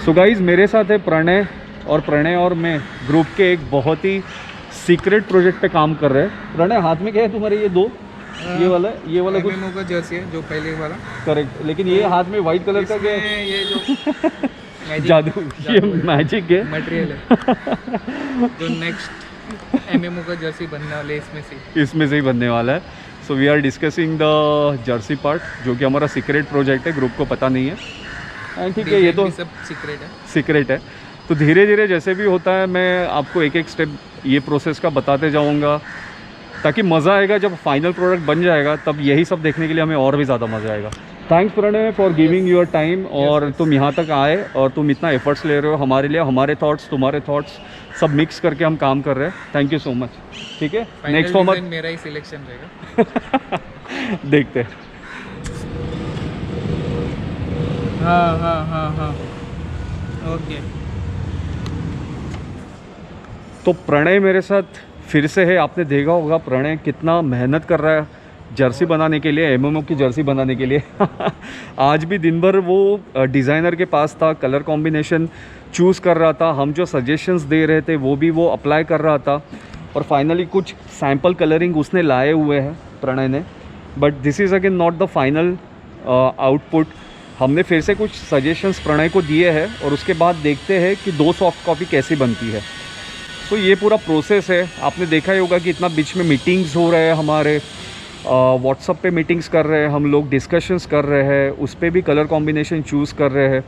So guys मेरे साथ है प्रणय और मैं ग्रुप के एक बहुत ही सीक्रेट प्रोजेक्ट पे काम कर रहे हैं। प्रणय, हाथ में क्या है तुम्हारे? ये दो, ये वाला कुछ एमएमओ का जर्सी है जो पहले वाला। करेक्ट, लेकिन ये हाथ में वाइट कलर का क्या है? ये जो जादू, ये मैजिक है, मटेरियल है जो नेक्स्ट एमएमओ का जर्सी बनने वाले इसमें से ही बनने वाला है। So we are discussing the jersey part, जो कि हमारा सीक्रेट प्रोजेक्ट है, ग्रुप को पता नहीं है। एंड ठीक है, ये तो सब सीक्रेट है। तो धीरे धीरे जैसे भी होता है मैं आपको एक एक स्टेप ये प्रोसेस का बताते जाऊंगा, ताकि मज़ा आएगा। जब फाइनल प्रोडक्ट बन जाएगा तब यही सब देखने के लिए हमें और भी ज़्यादा मज़ा आएगा। Thanks Pranay for giving your time, और तुम यहाँ तक आए और तुम इतना एफर्ट्स ले रहे हो हमारे लिए। हमारे थॉट्स, तुम्हारे थॉट्स सब मिक्स करके हम काम कर रहे हैं। Thank you so much. ठीक है, नेक्स्ट फॉर्मेट मेरा ही सिलेक्शन रहेगा। देखते हैं। हाँ ओके। तो प्रणय मेरे साथ फिर से है। आपने देखा होगा प्रणय कितना मेहनत कर रहा है जर्सी बनाने के लिए, एमएमओ की जर्सी बनाने के लिए। आज भी दिन भर वो डिज़ाइनर के पास था, कलर कॉम्बिनेशन चूज़ कर रहा था, हम जो सजेशंस दे रहे थे वो भी वो अप्लाई कर रहा था, और फाइनली कुछ सैम्पल कलरिंग उसने लाए हुए हैं प्रणय ने। But this is again not the final output. हमने फिर से कुछ सजेशंस प्रणय को दिए हैं और उसके बाद देखते हैं कि 2 सॉफ्ट कॉपी कैसी बनती है। तो ये पूरा प्रोसेस है। आपने देखा ही होगा कि इतना बीच में मीटिंग्स हो रहे हैं, हमारे व्हाट्सअप पे मीटिंग्स कर रहे हैं हम लोग, डिस्कशंस कर रहे हैं, उस पर भी कलर कॉम्बिनेशन चूज़ कर रहे हैं।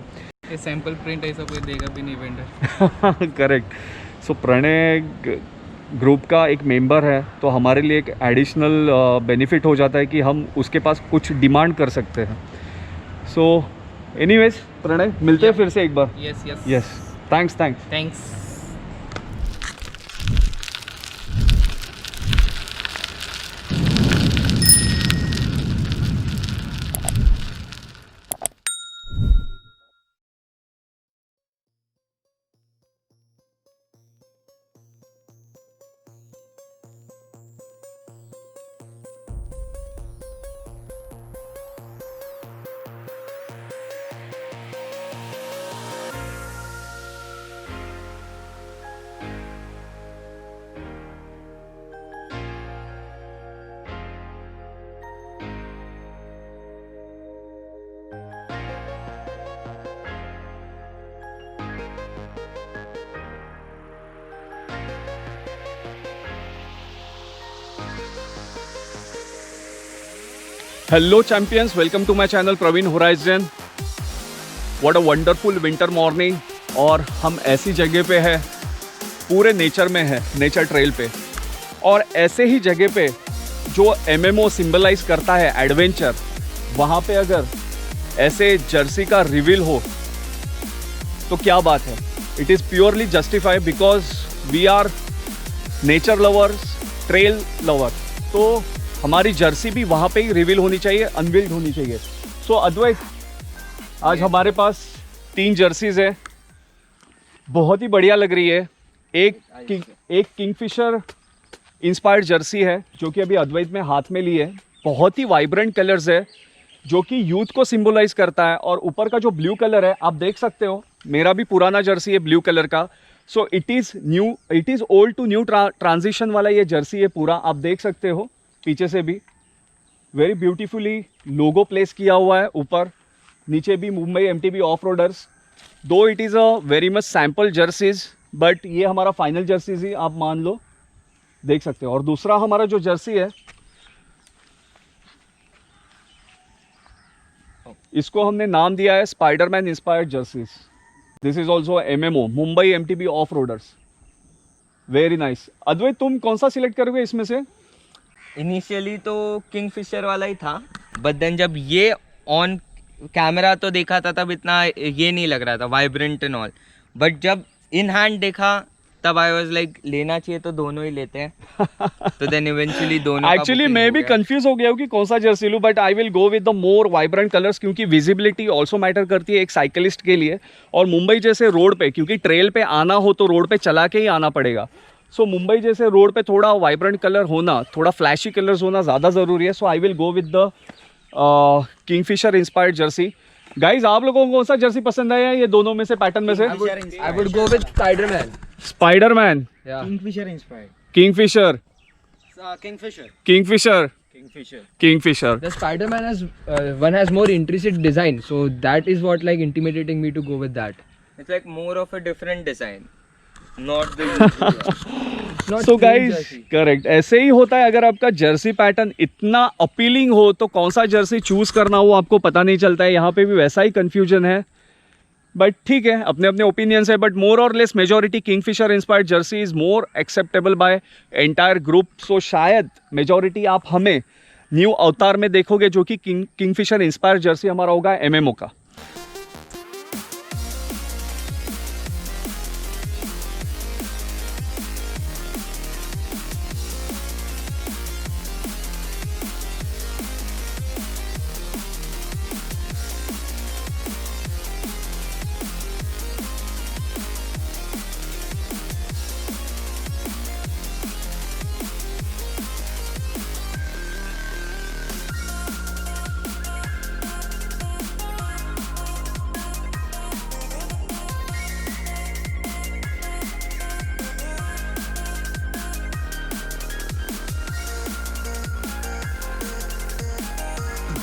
ये सैम्पल प्रिंट ऐसा कोई देगा भी नहीं वेंडर। करेक्ट। सो प्रणय ग्रुप का एक मेंबर है, तो हमारे लिए एक एडिशनल बेनिफिट हो जाता है कि हम उसके पास कुछ डिमांड कर सकते हैं। सो एनीवेज प्रणय, मिलते हैं फिर से एक बार। Yes, thanks. Hello champions, welcome to my channel Praveen horizon. What a wonderful winter morning, और हम ऐसी जगह पे हैं, पूरे नेचर में है, नेचर ट्रेल पे, और ऐसे ही जगह पे जो एमएमओ सिंबलाइज करता है एडवेंचर, वहाँ पे अगर ऐसे जर्सी का रिवील हो तो क्या बात है। It is purely justified because we are nature lovers, trail lover. तो हमारी जर्सी भी वहाँ पे ही रिवील होनी चाहिए, अनवील्ड होनी चाहिए। सो अद्वैत, आज हमारे पास 3 जर्सीज है, बहुत ही बढ़िया लग रही है। एक किंगफिशर इंस्पायर्ड जर्सी है जो कि अभी अद्वैत में हाथ में ली है। बहुत ही वाइब्रेंट कलर्स है जो कि यूथ को सिंबलाइज करता है, और ऊपर का जो ब्लू कलर है आप देख सकते हो, मेरा भी पुराना जर्सी है ब्लू कलर का। So it is old to new transition वाला ये जर्सी है पूरा, आप देख सकते हो पीछे से भी वेरी ब्यूटीफुली लोगो प्लेस किया हुआ है। ऊपर नीचे भी मुंबई एमटीबी ऑफ रोडर्स। दो it is a very much sample jerseys, but ये हमारा फाइनल जर्सीज ही आप मान लो, देख सकते हो। और दूसरा हमारा जो जर्सी है, इसको हमने नाम दिया है Spiderman inspired jerseys. This is also MMO, Mumbai MTB off roaders. Very nice. Advait, तुम कौन सा सिलेक्ट करोगे इसमें से? इनिशियली तो किंगफिशर वाला ही था, बट देन जब ये ऑन कैमरा तो देखा था तब इतना ये नहीं लग रहा था वाइब्रेंट एंड ऑल, बट जब इन हैंड देखा तब आई वाज लाइक लेना चाहिए तो दोनों ही लेते हैं। तो देन इवेंचुअली दोनों एक्चुअली मैं भी कंफ्यूज हो गया हूँ कि कौन सा जर्सी लूँ, but I will go with the more vibrant colours, क्योंकि विजिबिलिटी ऑल्सो मैटर करती है एक साइकिलिस्ट के लिए। और मुंबई जैसे रोड पे, क्योंकि ट्रेल पे आना हो तो रोड पे चला के ही आना पड़ेगा। सो मुंबई जैसे रोड पे थोड़ा वाइब्रेंट कलर होना, थोड़ा फ्लैशी कलर्स होना ज़्यादा ज़रूरी है। So I will go with the Kingfisher inspired jersey. Guys आप लोगों को कौन सा जर्सी पसंद आया ये दोनों में से, पैटर्न में से? I would go with Spider-Man. Spiderman, Yeah. Kingfisher inspired. Kingfisher, Kingfisher. Kingfisher, Kingfisher. Kingfisher. The Spider-Man has more intrinsic design, so that is what like intimidating me to go with that. It's like more of a different design, not the usual one. Not so plain guys jersey. Correct, ऐसे ही होता है. अगर आपका Jersey pattern इतना appealing हो तो कौन सा जर्सी चूज करना वो आपको पता नहीं चलता है. यहाँ पे भी वैसा ही कंफ्यूजन है, बट ठीक है, अपने अपने ओपिनियंस है. बट मोर और less majority Kingfisher inspired jersey is more acceptable by entire group. So शायद मेजोरिटी आप हमें न्यू अवतार में देखोगे, जो कि किंगफिशर इंस्पायर्ड जर्सी हमारा होगा एमएमओ का.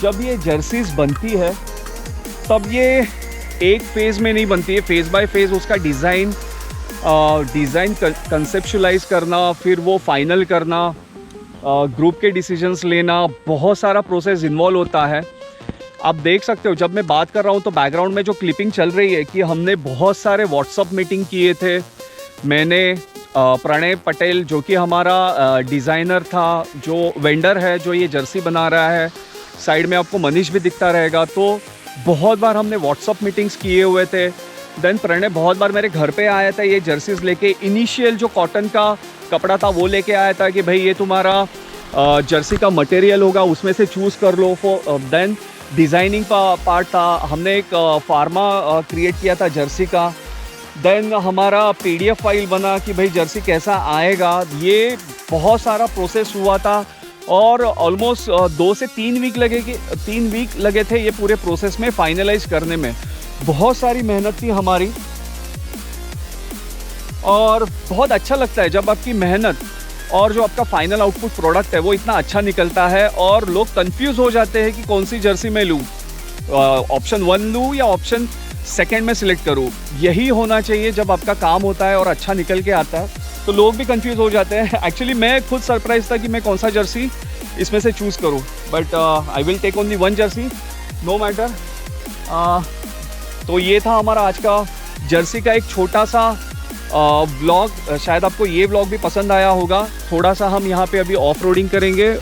जब ये जर्सीज बनती है तब ये एक फेज़ में नहीं बनती है, फेज़ बाय फेज़ उसका डिज़ाइन कंसेप्चुलाइज करना, फिर वो फाइनल करना, ग्रुप के डिसीजंस लेना, बहुत सारा प्रोसेस इन्वॉल्व होता है. आप देख सकते हो जब मैं बात कर रहा हूँ तो बैकग्राउंड में जो क्लिपिंग चल रही है कि हमने बहुत सारे व्हाट्सअप मीटिंग किए थे. मैंने प्रणय पटेल जो कि हमारा डिज़ाइनर था, जो वेंडर है जो ये जर्सी बना रहा है, साइड में आपको मनीष भी दिखता रहेगा, तो बहुत बार हमने व्हाट्सअप मीटिंग्स किए हुए थे. देन प्रणय बहुत बार मेरे घर पे आया था ये जर्सीज लेके. इनिशियल जो कॉटन का कपड़ा था वो लेके आया था कि भाई ये तुम्हारा जर्सी का मटेरियल होगा, उसमें से चूज़ कर लो. देन डिज़ाइनिंग का पार्ट था, हमने एक फार्मा क्रिएट किया था जर्सी का. देन हमारा PDF फाइल बना कि भाई जर्सी कैसा आएगा. ये बहुत सारा प्रोसेस हुआ था और ऑलमोस्ट 2 से 3 वीक लगे थे ये पूरे प्रोसेस में फाइनलाइज करने में. बहुत सारी मेहनत थी हमारी और बहुत अच्छा लगता है जब आपकी मेहनत और जो आपका फाइनल आउटपुट प्रोडक्ट है वो इतना अच्छा निकलता है और लोग कंफ्यूज हो जाते हैं कि कौन सी जर्सी मैं लूँ, ऑप्शन 1 लूँ या ऑप्शन 2 में सिलेक्ट करूँ. यही होना चाहिए जब आपका काम होता है और अच्छा निकल के आता है, तो लोग भी कंफ्यूज हो जाते हैं. एक्चुअली मैं खुद सरप्राइज था कि मैं कौन सा जर्सी इसमें से चूज़ करूँ, but I will take only 1 jersey no matter. तो ये था हमारा आज का जर्सी का एक छोटा सा व्लॉग. शायद आपको ये व्लॉग भी पसंद आया होगा. थोड़ा सा हम यहाँ पे अभी ऑफ रोडिंग करेंगे.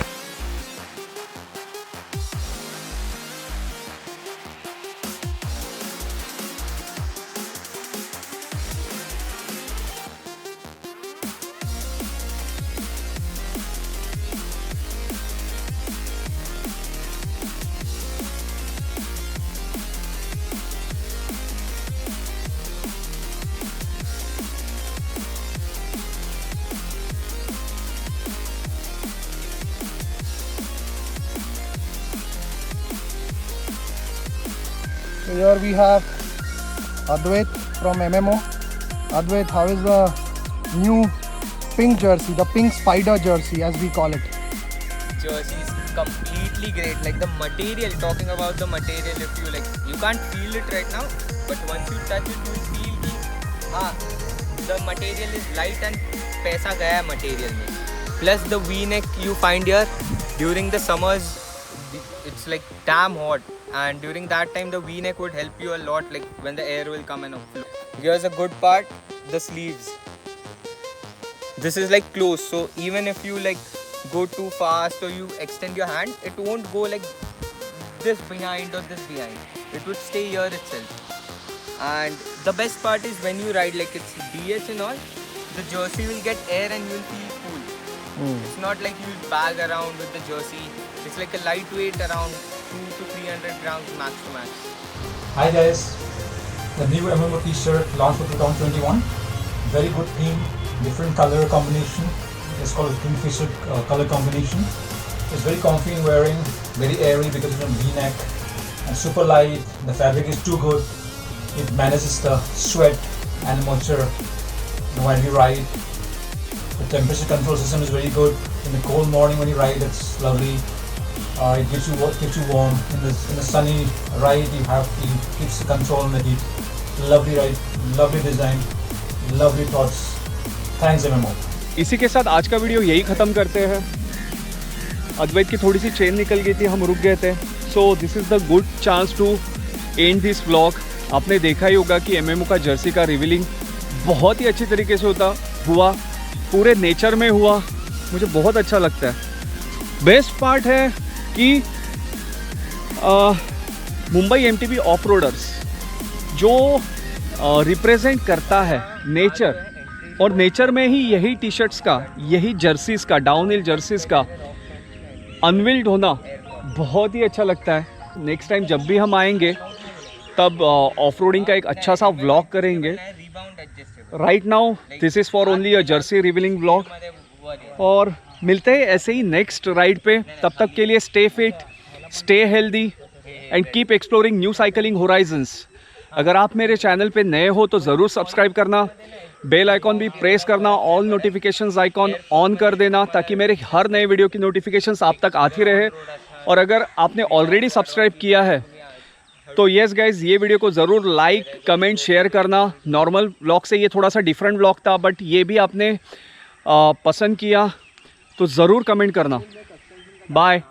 Here we have Advait from MMO. Advait, how is the new pink jersey, the pink spider jersey as we call it? Jersey is completely great. Like the material, talking about the material, if you like, you can't feel it right now, but once you touch it, you will feel कि the material is light and पैसा गया material में. Plus the V-neck you find here during the summers, it's like damn hot, and during that time the V-neck would help you a lot, like when the air will come and flow. Here's a good part, the sleeves. This is like close, so even if you like go too fast or you extend your hand, it won't go like this behind or this behind. It would stay here itself. And the best part is when you ride, like it's DH and all, the jersey will get air and you will feel cool. It's not like you'll bag around with the jersey. It's like a lightweight, around 200 to 300 grams max to max. Hi guys, the new MMO t-shirt launched for 2021. Very good theme, different color combination. It's called a Kingfisher color combination. It's very comfy in wearing, very airy because it's a V-neck, and super light. The fabric is too good. It manages the sweat and moisture while you ride. The temperature control system is very good. In the cold morning when you ride, it's lovely. It keeps you warm. In the sunny ride, it keeps the control on the heat. Lovely ride, lovely design, lovely thoughts. Thanks MMO. इसी के साथ आज का video यही ख़त्म करते हैं। अद्वैत की थोड़ी सी चेन निकल गई थी, हम रुक गए थे। So this is the good chance to end this vlog. आपने देखा ही होगा कि एमएमओ का जर्सी का रिवीलिंग बहुत ही अच्छी तरीके से हुआ, पूरे नेचर में हुआ। मुझे बहुत अच्छा लगता है। बेस्ट पार्ट है कि मुंबई एमटीबी ऑफ रोडर्स जो रिप्रेजेंट करता है नेचर, और नेचर में ही यही टी शर्ट्स का, यही जर्सीज़ का, डाउन हिल जर्सीज़ का अनविल्ड होना बहुत ही अच्छा लगता है। नेक्स्ट टाइम जब भी हम आएंगे तब ऑफ रोडिंग का एक अच्छा सा व्लॉग करेंगे। Right now this is for only a Jersey revealing vlog, और मिलते हैं ऐसे ही नेक्स्ट राइड पे। तब तक के लिए stay fit, stay healthy and keep exploring new cycling Horizons. अगर आप मेरे चैनल पे नए हो तो ज़रूर सब्सक्राइब करना, बेल आइकॉन भी प्रेस करना, ऑल नोटिफिकेशंस आइकॉन ऑन कर देना ताकि मेरे हर नए वीडियो की नोटिफिकेशंस आप तक आती रहे। और अगर आपने ऑलरेडी सब्सक्राइब किया है तो येस गाइज, ये वीडियो को ज़रूर लाइक, कमेंट, शेयर करना। नॉर्मल व्लॉग से ये थोड़ा सा डिफरेंट व्लॉग था, बट ये भी आपने पसंद किया तो ज़रूर कमेंट करना। बाय।